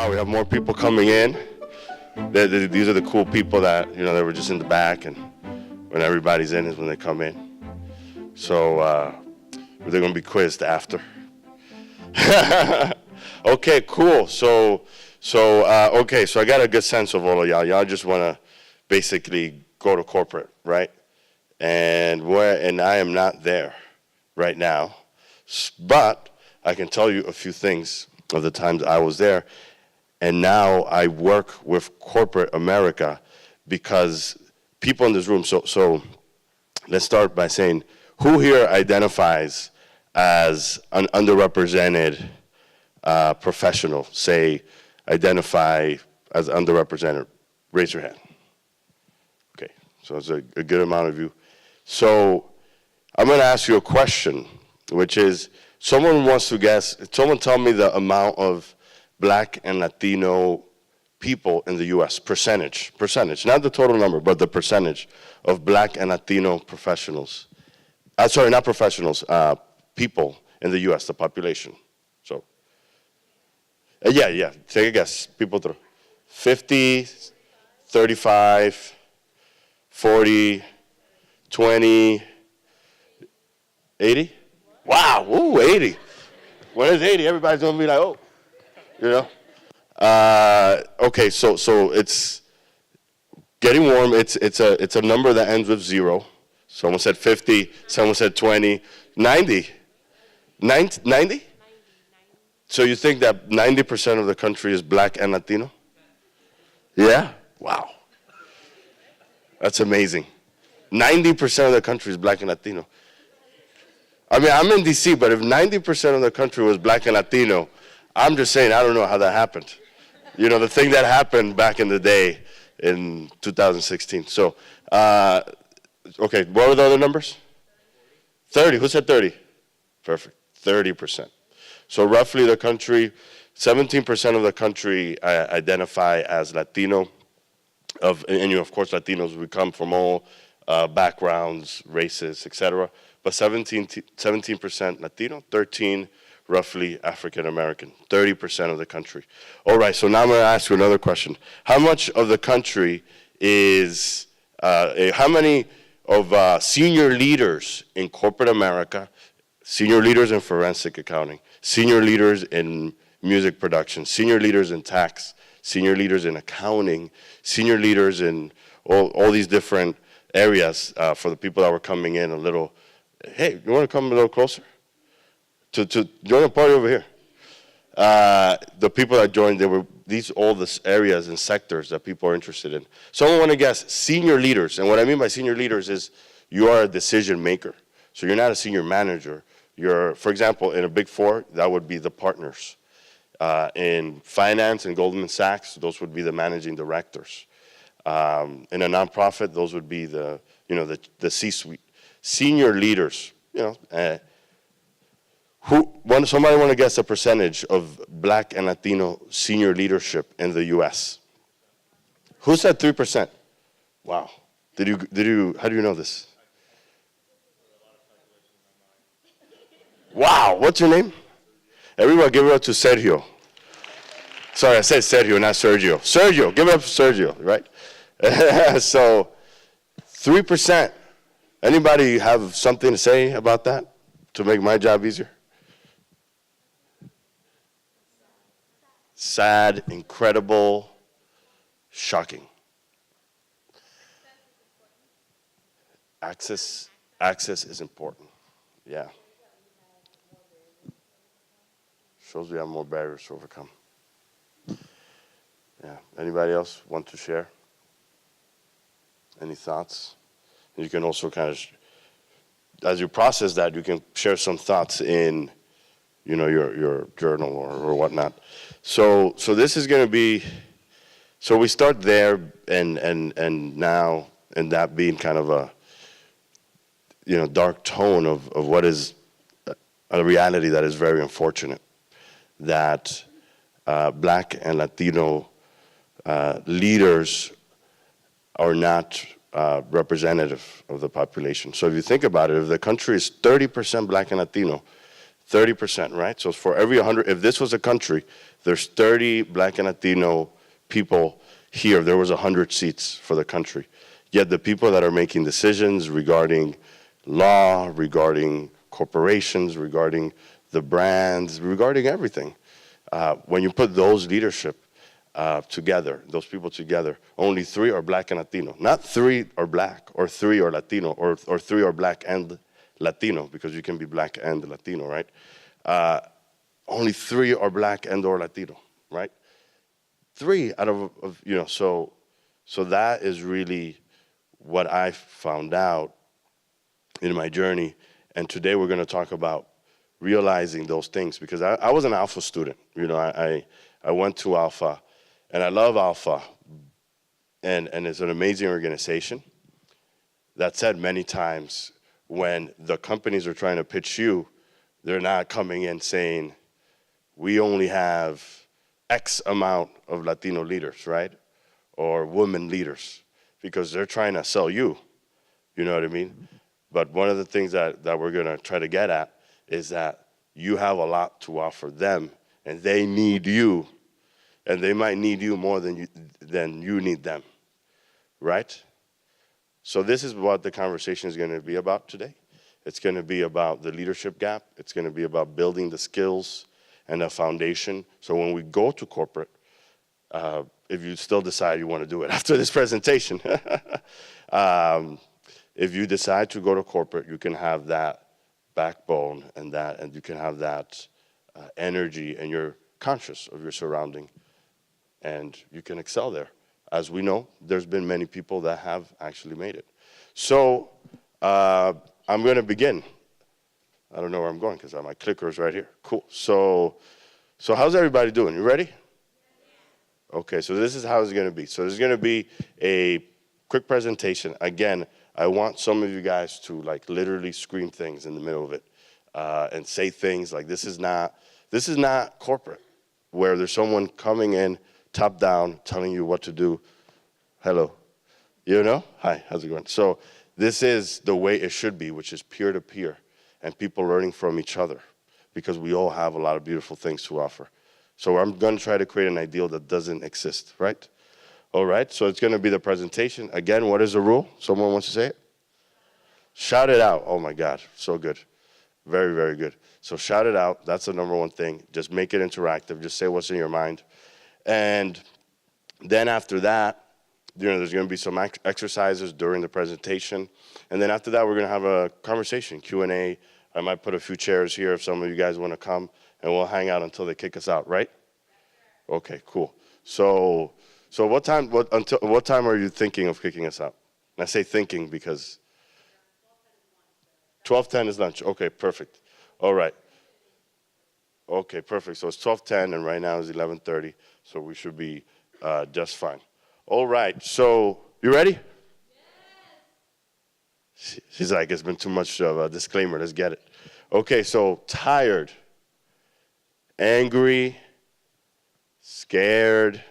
wow, we have more people coming in. These are the cool people that, they were just in the back, and when everybody's in is when they come in. So they're going to be quizzed after. Okay, cool. So I got a good sense of all of y'all. Y'all just want to basically go to corporate, right? And I am not there right now, but I can tell you a few things of the times I was there. And now I work with corporate America because people in this room, so let's start by saying, who here identifies as an underrepresented professional? Say, identify as underrepresented. Raise your hand. Okay, so it's a good amount of you. So I'm going to ask you a question, which is, someone wants to guess, someone tell me the amount of Black and Latino people in the U.S., percentage, not the total number, but the percentage of Black and Latino professionals. Sorry, not professionals, people in the U.S., the population. So, yeah, take a guess. People through 50, 35, 40, 20, 80? Wow, ooh, 80. When it's 80, everybody's going to be like, oh. Okay, so it's getting warm. It's a number that ends with 0. Someone said 50, someone said 20, 90. 90? So you think that 90% of the country is Black and Latino? Yeah? Wow. That's amazing. 90% of the country is Black and Latino. I mean, I'm in D.C., but if 90% of the country was Black and Latino, I'm just saying, I don't know how that happened. The thing that happened back in the day in 2016. So, okay, what were the other numbers? 30. Who said 30? Perfect. 30%. So roughly the country, 17% of the country identify as Latino. And of course, Latinos, we come from all backgrounds, races, etc. But 17% Latino, 13% roughly African American, 30% of the country. All right, so now I'm going to ask you another question. How much of the country is, how many of senior leaders in corporate America, senior leaders in forensic accounting, senior leaders in music production, senior leaders in tax, senior leaders in accounting, senior leaders in all these different areas, for the people that were coming in a little, hey, you want to come a little closer? To join the party over here. The people that joined, all the areas and sectors that people are interested in. Someone want to guess senior leaders, and what I mean by senior leaders is you are a decision maker. So you're not a senior manager. You're, for example, in a Big Four, that would be the partners. In finance and Goldman Sachs, those would be the managing directors. In a nonprofit, those would be the C-suite. Senior leaders, somebody want to guess the percentage of Black and Latino senior leadership in the U.S.? Who said 3%? Wow. How do you know this? Wow, what's your name? Everyone give it up to Sergio. Sorry, I said Sergio, not Sergio. Sergio, give it up to Sergio, right? So, 3%. Anybody have something to say about that to make my job easier? Sad, incredible, shocking. Access is important. Yeah. Shows we have more barriers to overcome. Yeah. Anybody else want to share? Any thoughts? You can also kind of, as you process that, you can share some thoughts in, your journal or whatnot. So this is going to be, so we start there, and now, and that being kind of a, dark tone of what is a reality that is very unfortunate, that Black and Latino leaders are not representative of the population. So if you think about it, if the country is 30% Black and Latino, 30%, right? So for every 100, if this was a country, there's 30 Black and Latino people here. There was 100 seats for the country. Yet the people that are making decisions regarding law, regarding corporations, regarding the brands, regarding everything, when you put those leadership together, those people together, only 3 are Black and Latino. Not 3 are Black, or 3 are Latino, or 3 are Black and Latino, because you can be Black and Latino, right? Only 3 are Black and or Latino, right? 3 out of so that is really what I found out in my journey. And today we're going to talk about realizing those things, because I was an ALPFA student. I went to ALPFA, and I love ALPFA, and it's an amazing organization. That said, many times when the companies are trying to pitch you, they're not coming in saying, we only have X amount of Latino leaders, right? Or women leaders, because they're trying to sell you. You know what I mean? But one of the things that we're going to try to get at is that you have a lot to offer them, and they need you, and they might need you more than you need them, right? So this is what the conversation is going to be about today. It's going to be about the leadership gap. It's going to be about building the skills and the foundation. So when we go to corporate, if you still decide you want to do it after this presentation, if you decide to go to corporate, you can have that backbone and you can have that energy, and you're conscious of your surrounding, and you can excel there. As we know, there's been many people that have actually made it. So I'm going to begin. I don't know where I'm going because my clicker's right here. Cool. So how's everybody doing? You ready? Okay, so this is how it's going to be. So there's going to be a quick presentation. Again, I want some of you guys to literally scream things in the middle of it and say things like, this is not corporate, where there's someone coming in top down telling you what to do. Hello. Hi, how's it going? So this is the way it should be, which is peer-to-peer and people learning from each other, because we all have a lot of beautiful things to offer. So I'm going to try to create an ideal that doesn't exist, right? All right, so it's going to be the presentation. Again, what is the rule? Someone wants to say it? Shout it out. Oh, my God, so good. Very, very good. So shout it out. That's the number one thing. Just make it interactive. Just say what's in your mind. And then after that, there's going to be some exercises during the presentation. And then after that, we're going to have a conversation, Q&A. I might put a few chairs here if some of you guys want to come, and we'll hang out until they kick us out, right? Okay, cool. So what time are you thinking of kicking us out? And I say thinking because 12:10 is lunch. Okay, perfect. All right. Okay, perfect. So it's 12:10, and right now it's 11:30, so we should be just fine. All right, so you ready? Yes. She's like, it's been too much of a disclaimer. Let's get it. Okay, so tired, angry, scared,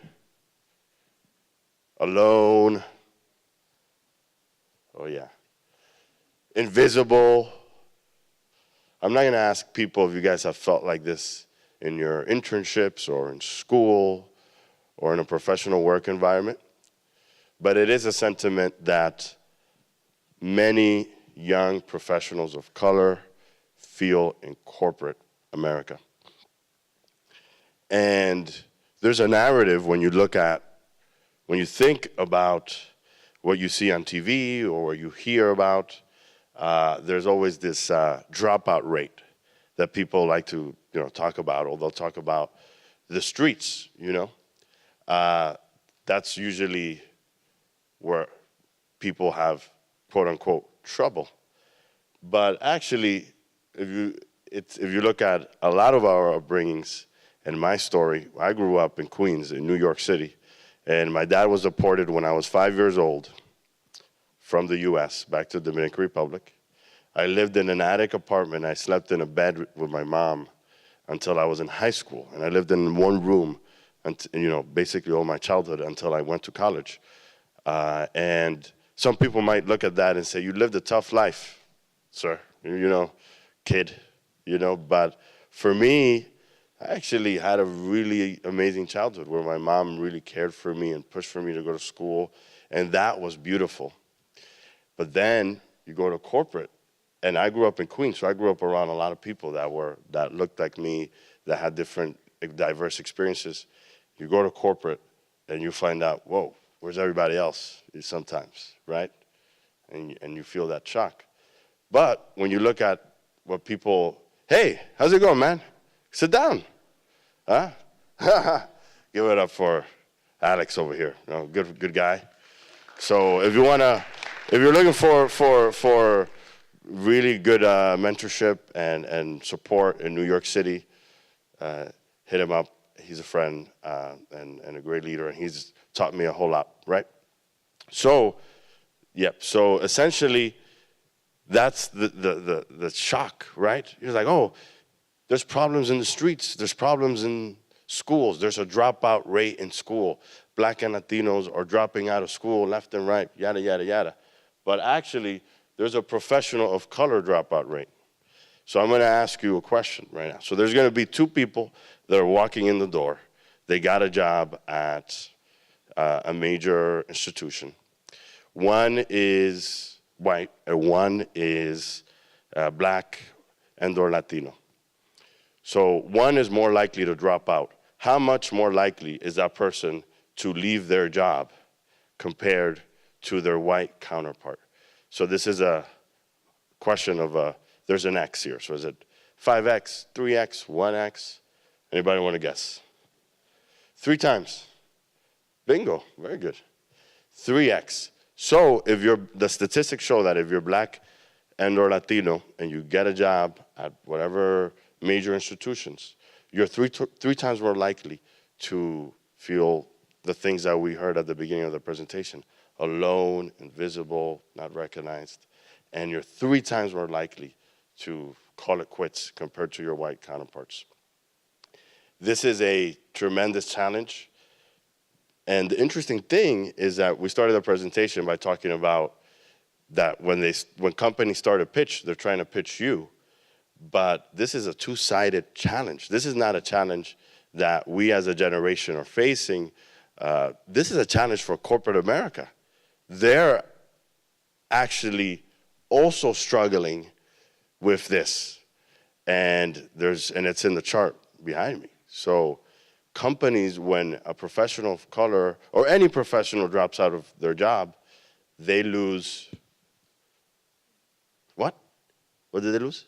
alone. Oh, yeah. Invisible. I'm not going to ask people if you guys have felt like this in your internships or in school or in a professional work environment, but it is a sentiment that many young professionals of color feel in corporate America. And there's a narrative when you think about what you see on TV or what you hear about, there's always this dropout rate that people like to talk about, or they'll talk about the streets, That's usually where people have, quote unquote, trouble. But actually, if you look at a lot of our upbringings and my story, I grew up in Queens, in New York City, and my dad was deported when I was 5 years old from the U.S. back to the Dominican Republic. I lived in an attic apartment. I slept in a bed with my mom until I was in high school, and I lived in one room, basically all my childhood until I went to college. And some people might look at that and say, you lived a tough life, sir, kid. But for me, I actually had a really amazing childhood where my mom really cared for me and pushed for me to go to school, and that was beautiful. But then you go to corporate, and I grew up in Queens, so I grew up around a lot of people that looked like me, that had different, diverse experiences. You go to corporate, and you find out, whoa, where's everybody else? Sometimes, right? And you feel that shock. But when you look at what people, hey, how's it going, man? Sit down. Huh? Give it up for Alex over here. Good guy. So if you're looking for really good mentorship and support in New York City, hit him up. He's a friend and a great leader, and he's taught me a whole lot, right? So, so essentially, that's the shock, right? You're like, oh, there's problems in the streets. There's problems in schools. There's a dropout rate in school. Black and Latinos are dropping out of school left and right, yada, yada, yada. But actually, there's a professional of color dropout rate. So I'm going to ask you a question right now. So there's going to be two people that are walking in the door. They got a job at a major institution. One is white, and one is black and or Latino. So one is more likely to drop out. How much more likely is that person to leave their job compared to their white counterpart? So this is a question of, there's an X here. So is it 5X, 3X, 1X? Anybody want to guess? 3 times. Bingo, very good. 3X. So if the statistics show that if you're black and or Latino and you get a job at whatever major institutions, you're three times more likely to feel the things that we heard at the beginning of the presentation: alone, invisible, not recognized. And you're 3 times more likely to call it quits compared to your white counterparts. This is a tremendous challenge. And the interesting thing is that we started the presentation by talking about that when companies start a pitch, they're trying to pitch you. But this is a two-sided challenge. This is not a challenge that we as a generation are facing. This is a challenge for corporate America. They're actually also struggling with this. And it's in the chart behind me. So companies, when a professional of color or any professional drops out of their job, they lose what? What did they lose?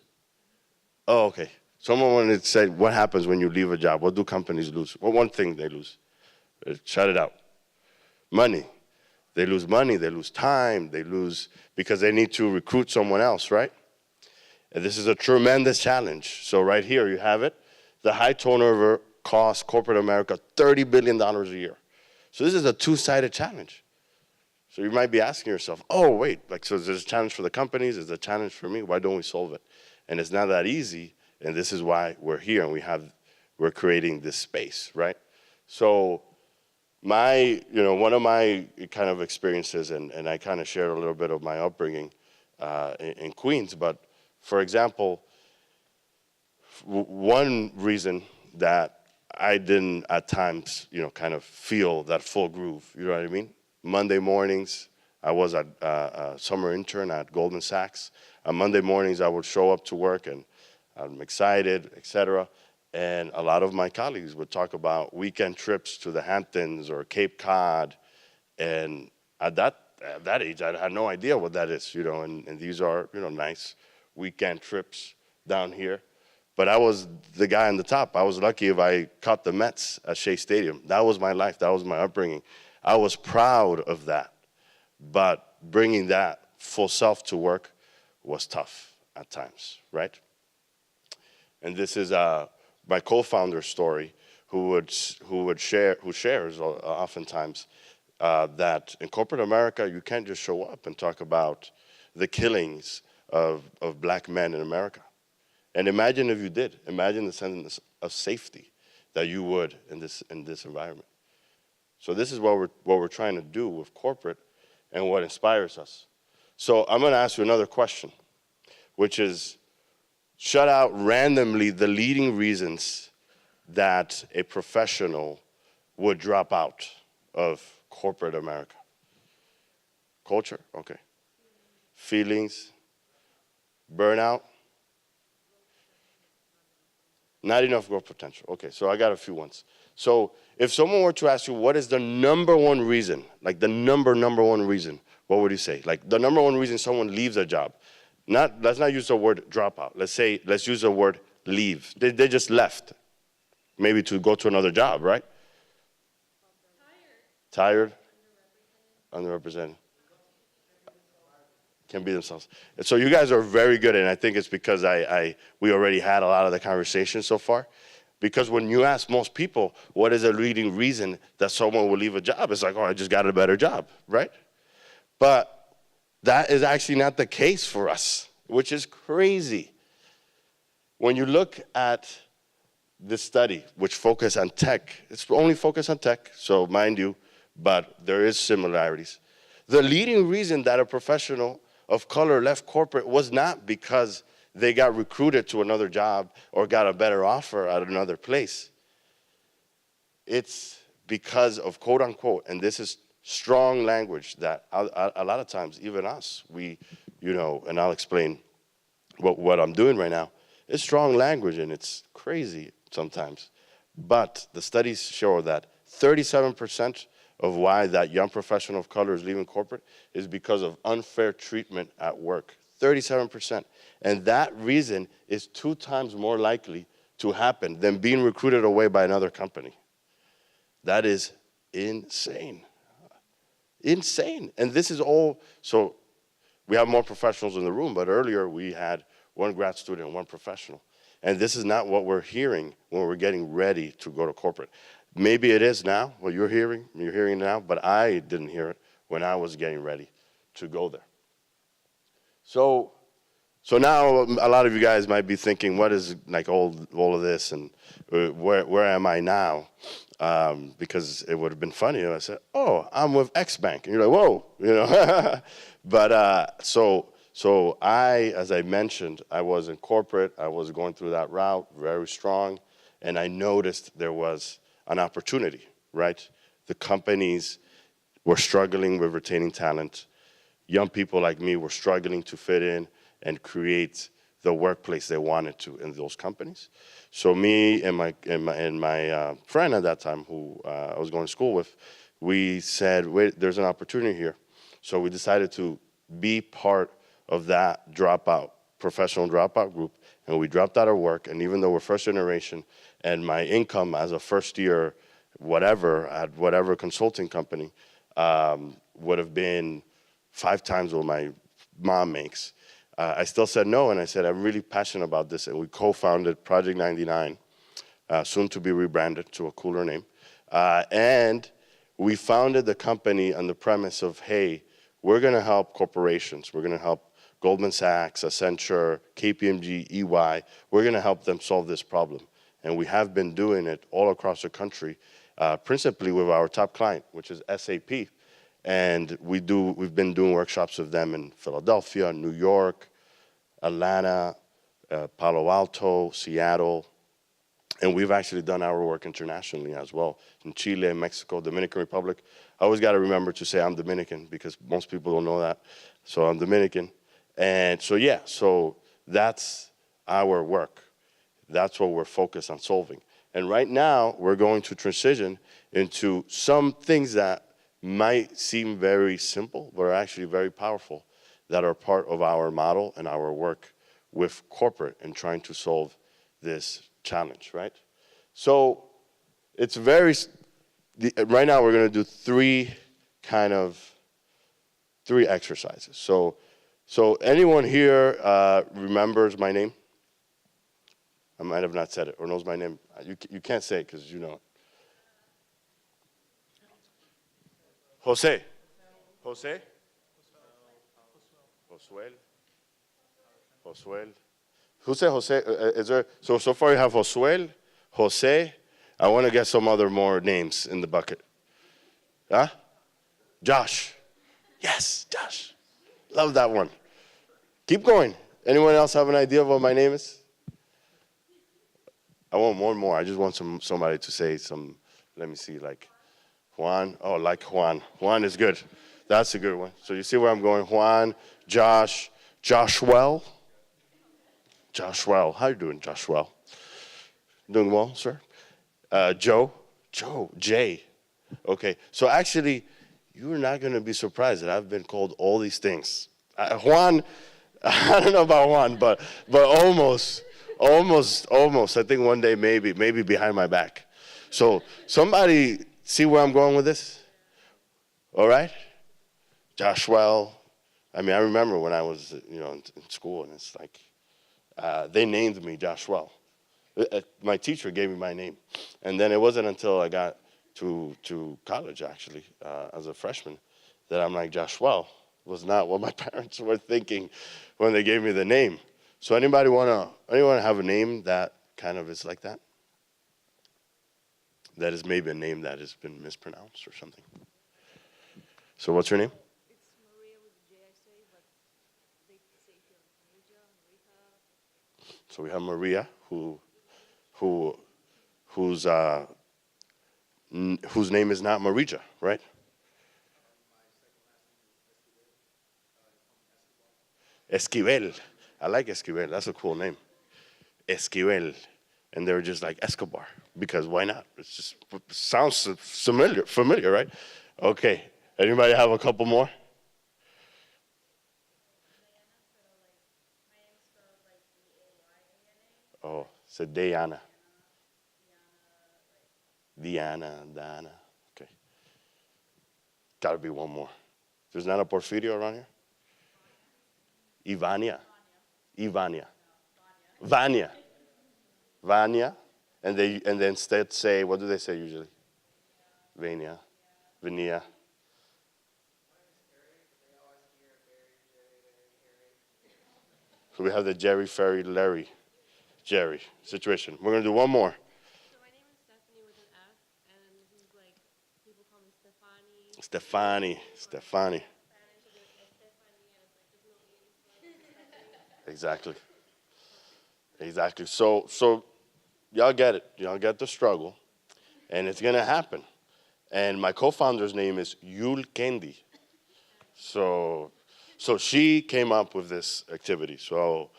Oh, okay. Someone wanted to say, what happens when you leave a job? What do companies lose? Well, one thing they lose. Shut it out. Money. They lose money, they lose time, they lose because they need to recruit someone else, right? And this is a tremendous challenge. So right here you have it. The high turnover costs corporate America $30 billion a year. So this is a two-sided challenge. So you might be asking yourself, oh, wait, so is this a challenge for the companies? Is it a challenge for me? Why don't we solve it? And it's not that easy, and this is why we're here and we're creating this space, right? So one of my kind of experiences, and I kind of shared a little bit of my upbringing in Queens, but for example, one reason that I didn't at times, kind of feel that full groove, you know what I mean? Monday mornings, I was a summer intern at Goldman Sachs. On Monday mornings, I would show up to work and I'm excited, etc. And a lot of my colleagues would talk about weekend trips to the Hamptons or Cape Cod. And at that age, I had no idea what that is, and these are, nice weekend trips down here. But I was the guy on the top. I was lucky if I caught the Mets at Shea Stadium. That was my life. That was my upbringing. I was proud of that. But bringing that full self to work was tough at times, right? And this is my co-founder's story, who shares oftentimes that in corporate America, you can't just show up and talk about the killings of black men in America. And imagine if you did. Imagine the sense of safety that you would in this environment. So this is what we're trying to do with corporate and what inspires us. So I'm going to ask you another question, which is, shut out randomly the leading reasons that a professional would drop out of corporate America. Culture, okay. Feelings, burnout, not enough growth potential. Okay, so I got a few ones. So if someone were to ask you what is the number one reason, like the number one reason, what would you say? Like the number one reason someone leaves a job. Let's not use the word dropout. Let's use the word leave. They just left, maybe to go to another job, right? Tired, underrepresented. Can be themselves. And so you guys are very good, and I think it's because we already had a lot of the conversation so far. Because when you ask most people, what is a leading reason that someone will leave a job? It's like, oh, I just got a better job, right? But that is actually not the case for us, which is crazy. When you look at this study, which focused on tech, it's only focused on tech, so mind you, but there is similarities. The leading reason that a professional of color left corporate was not because they got recruited to another job or got a better offer at another place. It's because of quote unquote, and this is strong language that a lot of times, even us, and I'll explain what I'm doing right now. It's strong language and it's crazy sometimes. But the studies show that 37% of why that young professional of color is leaving corporate is because of unfair treatment at work. 37%. And that reason is 2 times more likely to happen than being recruited away by another company. That is insane. Insane. And this is all, so we have more professionals in the room, but earlier we had one grad student and one professional. And this is not what we're hearing when we're getting ready to go to corporate. Maybe it is now, what you're hearing it now, but I didn't hear it when I was getting ready to go there. So now a lot of you guys might be thinking, what is like all of this and where am I now? Because it would have been funny if I said, oh, I'm with X Bank. And you're like, whoa, But so I, as I mentioned, I was in corporate. I was going through that route, very strong. And I noticed there was an opportunity, right? The companies were struggling with retaining talent. Young people like me were struggling to fit in and create the workplace they wanted to in those companies. So me and my friend at that time, who I was going to school with, we said, wait, there's an opportunity here. So we decided to be part of that professional dropout group, and we dropped out of work. And even though we're first generation, and my income as a first year, whatever, at whatever consulting company, would have been 5 times what my mom makes. I still said no, and I said, I'm really passionate about this. And we co-founded Project 99, soon to be rebranded to a cooler name. And we founded the company on the premise of, hey, we're gonna help corporations. We're gonna help Goldman Sachs, Accenture, KPMG, EY. We're gonna help them solve this problem. And we have been doing it all across the country, principally with our top client, which is SAP. And we've been doing workshops with them in Philadelphia, New York, Atlanta, Palo Alto, Seattle. And we've actually done our work internationally as well, in Chile, Mexico, Dominican Republic. I always got to remember to say I'm Dominican because most people don't know that. So I'm Dominican. And so that's our work. That's what we're focused on solving. And right now, we're going to transition into some things that might seem very simple, but are actually very powerful, that are part of our model and our work with corporate and trying to solve this challenge, right? So it's right now we're going to do 3 exercises. So anyone here remembers my name? I might have not said it, or knows my name. You can't say it because you know it. Jose. Jose? Josuel? Josuel? Who said Jose? Is there, so far you have Josuel, Jose. I want to get some other more names in the bucket. Huh? Josh. Yes, Josh. Love that one. Keep going. Anyone else have an idea of what my name is? I want one more. I just want somebody to say some, let me see, like Juan. Oh, like Juan. Juan is good. That's a good one. So you see where I'm going. Juan, Josh, Joshua. Joshua. How you doing, Joshua? Doing well, sir? Joe, Jay. Okay, so actually, you're not going to be surprised that I've been called all these things. Juan, I don't know about Juan, but almost. I think one day maybe behind my back. So somebody see where I'm going with this? All right? Joshua. I mean, I remember when I was, in school, and it's like, they named me Joshua. My teacher gave me my name. And then it wasn't until I got to college, actually, as a freshman, that I'm like, Joshua was not what my parents were thinking when they gave me the name. So anyone have a name that kind of is like that? That is maybe a name that has been mispronounced or something. So what's your name? It's Maria with a J, I say, but they say if you're Marija. So we have Maria, whose name is not Marija, right? Esquivel. I like Esquivel. That's a cool name. Esquivel. And they were just like Escobar, because why not? It just sounds familiar, right? Okay. Anybody have a couple more? Oh, said Diana. Diana. Okay. Gotta be one more. There's not a Porfirio around here? Ivania. Vanya. And they instead say, what do they say usually? Vania. So we have the Jerry, Ferry, Larry, Jerry situation. We're gonna do one more. So my name is Stephanie with an F, and this is like, people call me Stefani. Stefani. Spanish, it's like Stephanie, and it's like, there's no E. Exactly. So y'all get it. Y'all get the struggle, and it's gonna happen. And my co-founder's name is Yul Kendi. So she came up with this activity. So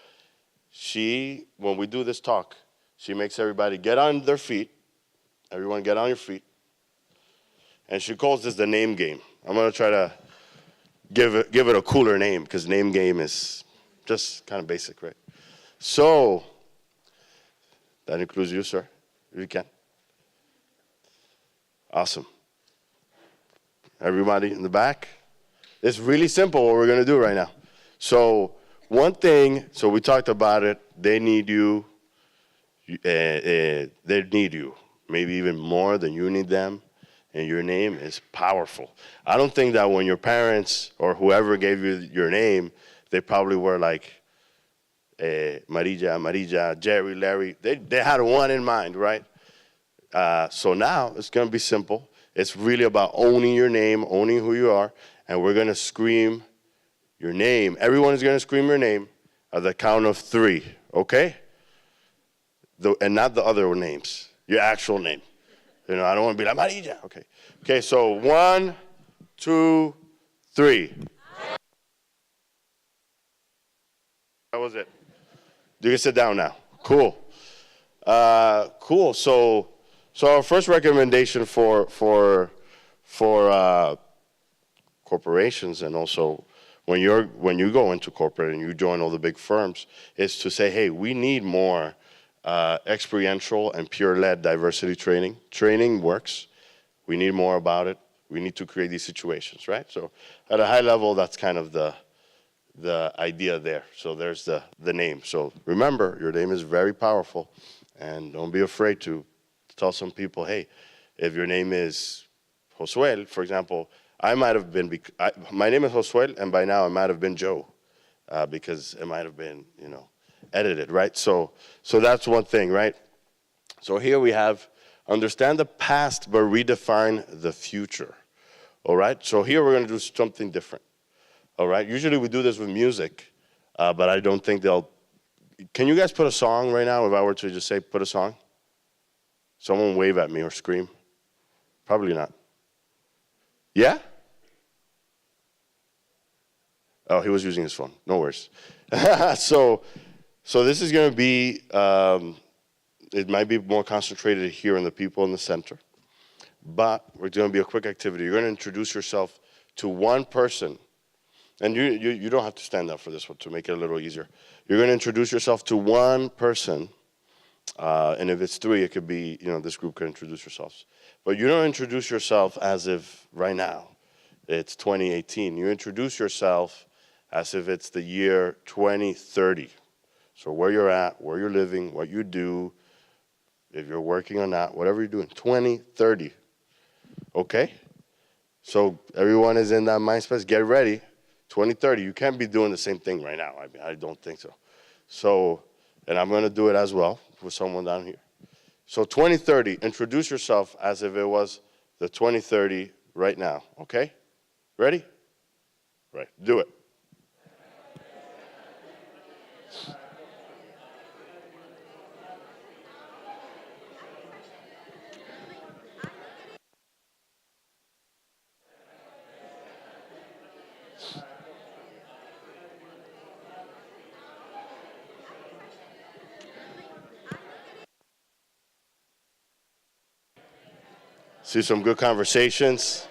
when we do this talk, she makes everybody get on their feet. Everyone get on your feet. And she calls this the name game. I'm gonna try to give it a cooler name, because name game is just kind of basic, right? So that includes you, sir, if you can. Awesome. Everybody in the back. It's really simple what we're going to do right now. So one thing, so we talked about it, they need you. They need you, maybe even more than you need them, and your name is powerful. I don't think that when your parents or whoever gave you your name, they probably were like, Marija, Jerry, Larry. They had one in mind, right? So now it's going to be simple. It's really about owning your name, owning who you are, and we're going to scream your name. Everyone is going to scream your name at the count of 3, okay? And not the other names, your actual name. I don't want to be like, Marija. Okay, so 1, 2, 3. That was it. You can sit down now. Cool. Cool. So our first recommendation for corporations, and also when you go into corporate and you join all the big firms, is to say, hey, we need more experiential and peer-led diversity training. Training works. We need more about it. We need to create these situations, right? So at a high level, that's kind of the idea there. So there's the name. So remember, your name is very powerful, and don't be afraid to tell some people, hey, if your name is Josuel, for example, I might have been, my name is Josuel, and by now I might have been Joe, because it might have been, edited, right? So that's one thing, right? So here we have, understand the past, but redefine the future, all right? So here we're going to do something different, all right? Usually we do this with music, but I don't think can you guys put a song right now, if I were to just say put a song? Someone wave at me or scream. Probably not. Yeah? Oh, he was using his phone. No worries. so this is going to be, it might be more concentrated here on the people in the center. But we're going to be a quick activity. You're going to introduce yourself to one person. And you don't have to stand up for this one to make it a little easier. You're going to introduce yourself to one person. And if it's three, it could be, this group could introduce yourselves. But you don't introduce yourself as if right now it's 2018. You introduce yourself as if it's the year 2030. So where you're at, where you're living, what you do, if you're working or not, whatever you're doing, 2030. Okay? So everyone is in that mind space. Get ready. 2030. You can't be doing the same thing right now. I mean, I don't think so. So, and I'm going to do it as well with someone down here. So 2030, introduce yourself as if it was the 2030 right now. Okay? Ready? Right. Do it. See some good conversations.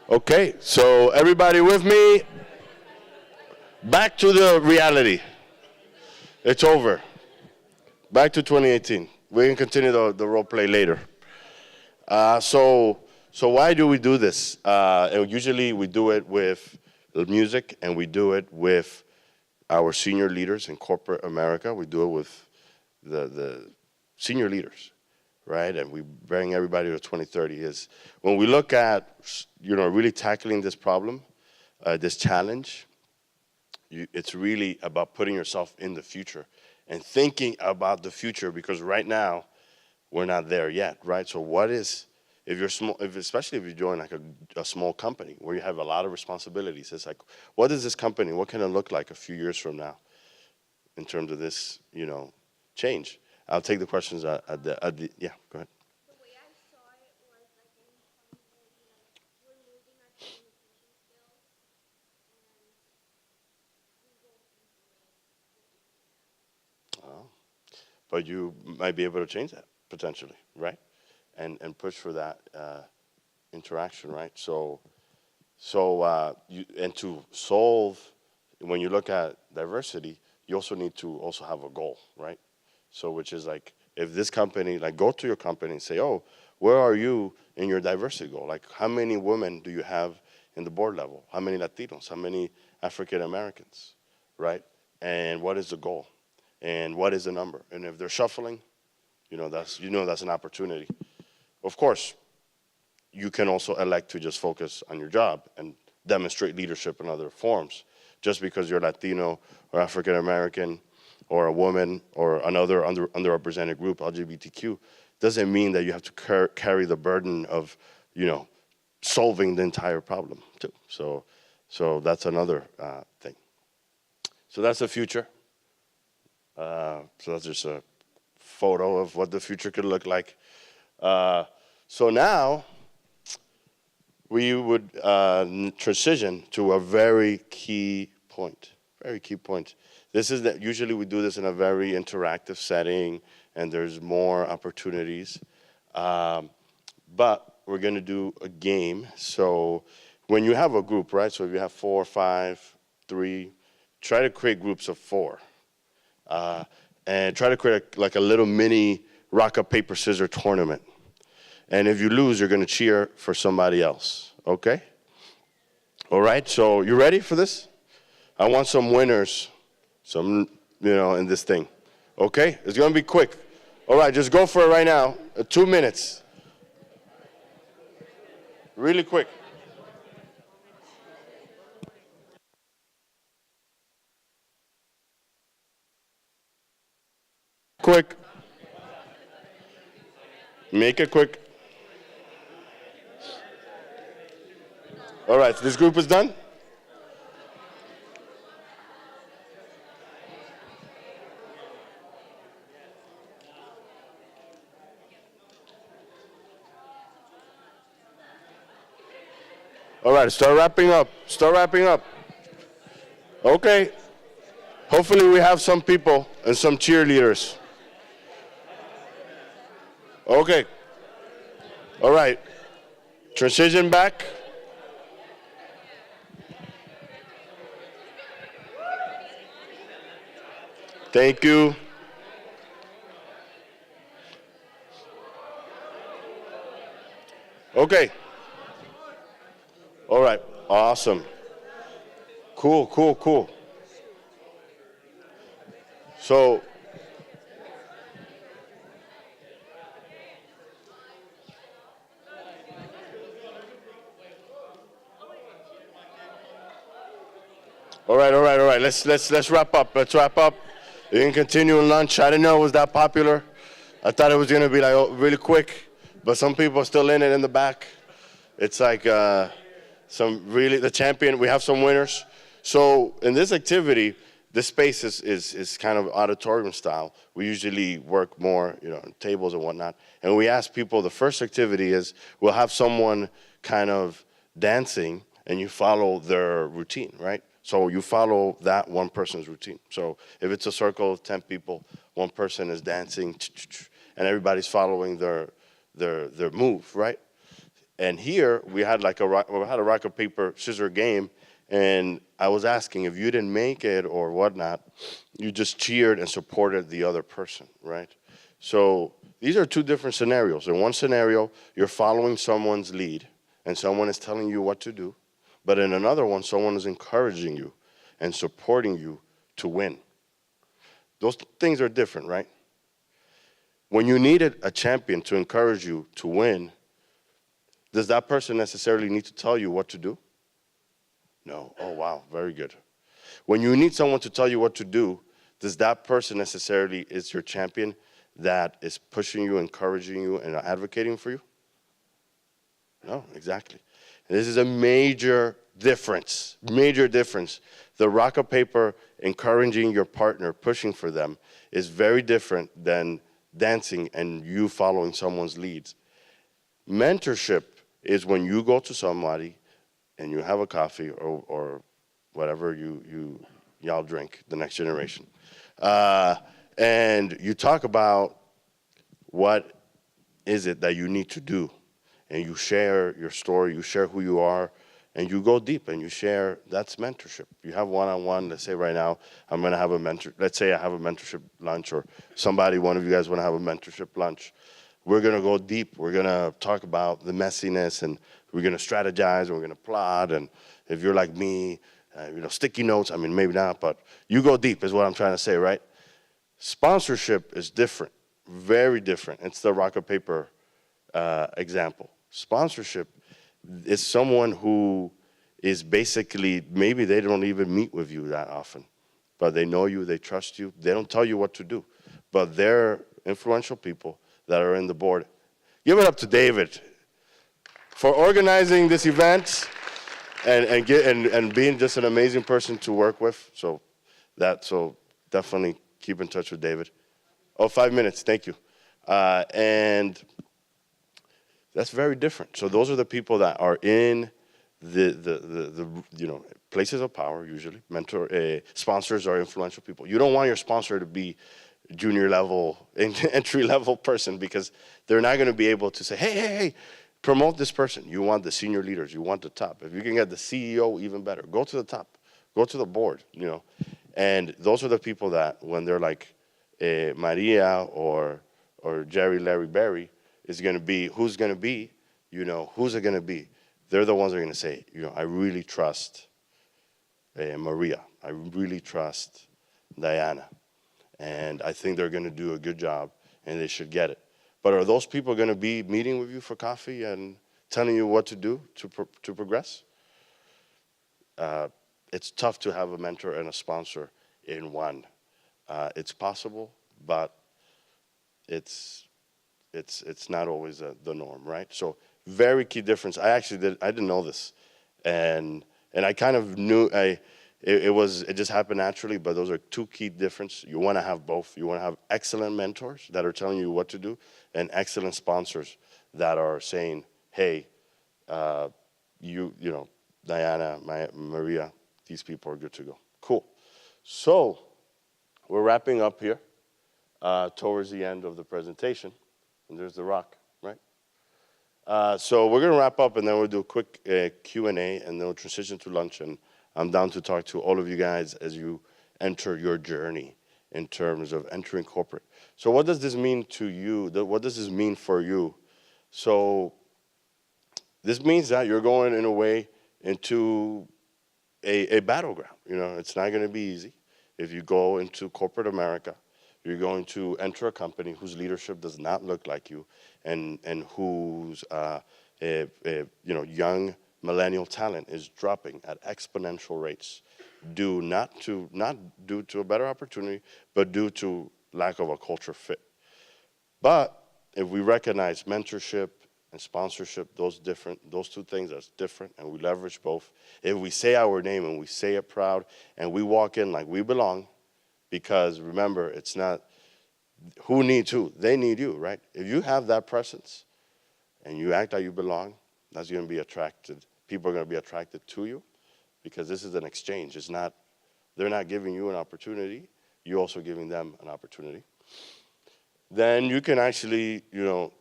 Okay, so everybody with me? Back to the reality. It's over. Back to 2018. We can continue the role play later. So why do we do this? And usually we do it with music, and we do it with our senior leaders in corporate America. We do it with the senior leaders, right? And we bring everybody to 2030. Is when we look at, really tackling this problem, this challenge, it's really about putting yourself in the future and thinking about the future, because right now we're not there yet, right? So what is, if you're small, especially if you join like a small company where you have a lot of responsibilities, it's like, what is this company? What can it look like a few years from now in terms of this, change? I'll take the questions at the yeah, go ahead. The way I saw it was like in 2030, like we're losing our communication skills and we won't be doing what we do now. Oh. But you might be able to change that potentially, right? And push for that interaction, right? So and to solve, when you look at diversity, you also need to also have a goal, right? So which is like, if this company, like go to your company and say, oh, where are you in your diversity goal? Like how many women do you have in the board level? How many Latinos? How many African Americans, right? And what is the goal? And what is the number? And if they're shuffling, that's an opportunity. Of course, you can also elect to just focus on your job and demonstrate leadership in other forms. Just because you're Latino or African American or a woman or another underrepresented group, LGBTQ, doesn't mean that you have to carry the burden of, solving the entire problem too. So that's another thing. So that's the future. So that's just a photo of what the future could look like. So now we would transition to a very key point. Very key point. This is that usually we do this in a very interactive setting, and there's more opportunities. But we're going to do a game. So when you have a group, right? So if you have 4, 5, 3, try to create groups of 4. And try to create like a little mini rock, paper, scissors tournament. And if you lose, you're going to cheer for somebody else, okay? All right, so you ready for this? I want some winners, in this thing. Okay, it's going to be quick. All right, just go for it right now. 2 minutes. Really quick. Quick. Make it quick. All right, so this group is done? All right, start wrapping up. Start wrapping up. Okay. Hopefully we have some people and some cheerleaders. Okay. All right. Transition back. Thank you. Okay. All right. Awesome. Cool, cool, cool. So, all right, all right, all right. Let's wrap up. Let's wrap up. You can continue in lunch. I didn't know it was that popular. I thought it was gonna be like really quick, but some people are still in it in the back. It's like some really the champion. We have some winners. So in this activity, this space is kind of auditorium style. We usually work more, on tables and whatnot. And we ask people. The first activity is we'll have someone kind of dancing, and you follow their routine, right? So you follow that one person's routine. So if it's a circle of 10 people, one person is dancing, and everybody's following their move, right? And here we had like a rock paper scissors game, and I was asking if you didn't make it or whatnot, you just cheered and supported the other person, right? So these are two different scenarios. In one scenario, you're following someone's lead, and someone is telling you what to do. But in another one, someone is encouraging you and supporting you to win. Those things are different, right? When you needed a champion to encourage you to win, does that person necessarily need to tell you what to do? No. Oh, wow, very good. When you need someone to tell you what to do, does that person necessarily is your champion that is pushing you, encouraging you, and advocating for you? No, exactly. This is a major difference, major difference. The rock of paper, encouraging your partner, pushing for them, is very different than dancing and you following someone's leads. Mentorship is when you go to somebody and you have a coffee or whatever y'all drink, the next generation, and you talk about what is it that you need to do, and you share your story, you share who you are, and you go deep and you share. That's mentorship. You have one-on-one. Let's say right now I'm going to have a mentor. Let's say I have a mentorship lunch, or one of you guys want to have a mentorship lunch. We're going to go deep. We're going to talk about the messiness, and we're going to strategize, and we're going to plot. And if you're like me, sticky notes. I mean, maybe not, but you go deep is what I'm trying to say, right? Sponsorship is different, very different. It's the rock of paper example. Sponsorship is someone who is basically, maybe they don't even meet with you that often, but they know you, they trust you. They don't tell you what to do, but they're influential people that are in the board. Give it up to David for organizing this event and being just an amazing person to work with. So definitely keep in touch with David. Oh, 5 minutes, thank you. And that's very different. So those are the people that are in the places of power usually. Sponsors are influential people. You don't want your sponsor to be junior level, entry level person, because they're not going to be able to say, hey, promote this person. You want the senior leaders. You want the top. If you can get the CEO, even better. Go to the top. Go to the board. And those are the people that when they're like Maria or Jerry, Larry, Barry, is going to be, who's going to be, who's it going to be? They're the ones that are going to say, I really trust Maria. I really trust Diana. And I think they're going to do a good job, and they should get it. But are those people going to be meeting with you for coffee and telling you what to do to progress? It's tough to have a mentor and a sponsor in one. It's possible, but it's it's not always the norm, right? So very key difference. I didn't know this, and I kind of knew it just happened naturally. But those are two key difference. You want to have both. You want to have excellent mentors that are telling you what to do, and excellent sponsors that are saying, hey, you know, Diana, Maria, these people are good to go. Cool. So we're wrapping up here towards the end of the presentation. And there's the rock, right? So we're going to wrap up, and then we'll do a quick Q&A, and then we'll transition to lunch. And I'm down to talk to all of you guys as you enter your journey in terms of entering corporate. So what does this mean to you? What does this mean for you? So this means that you're going, in a way, into a battleground. You know, it's not going to be easy. If you go into corporate America, you're going to enter a company whose leadership does not look like you, and whose young millennial talent is dropping at exponential rates, not due to a better opportunity, but due to lack of a culture fit. But if we recognize mentorship and sponsorship, those two things are different, and we leverage both. If we say our name and we say it proud, and we walk in like we belong, because remember, it's not who needs who, they need you, right? If you have that presence and you act like you belong, that's going to be attracted. People are going to be attracted to you, because this is an exchange. They're not giving you an opportunity, you're also giving them an opportunity. Then you can actually,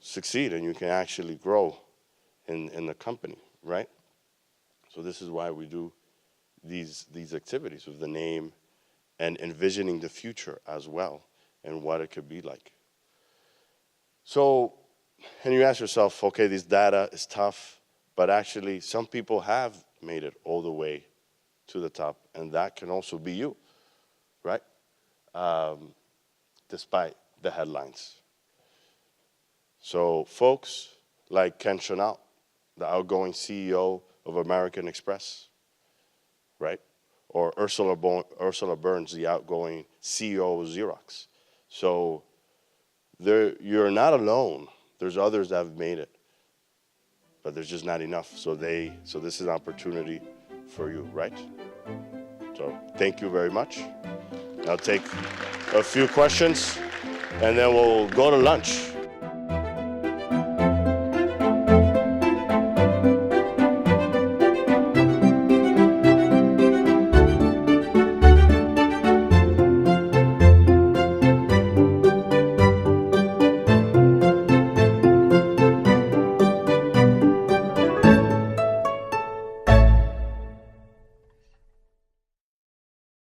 succeed, and you can actually grow in the company, right? So this is why we do these activities with the name and envisioning the future as well and what it could be like. So, and you ask yourself, okay, this data is tough, but actually some people have made it all the way to the top, and that can also be you, right? Despite the headlines. So folks like Ken Chenault, the outgoing CEO of American Express, right? Or Ursula Burns, the outgoing CEO of Xerox. So you're not alone. There's others that have made it, but there's just not enough. So this is an opportunity for you, right? So thank you very much. I'll take a few questions, and then we'll go to lunch.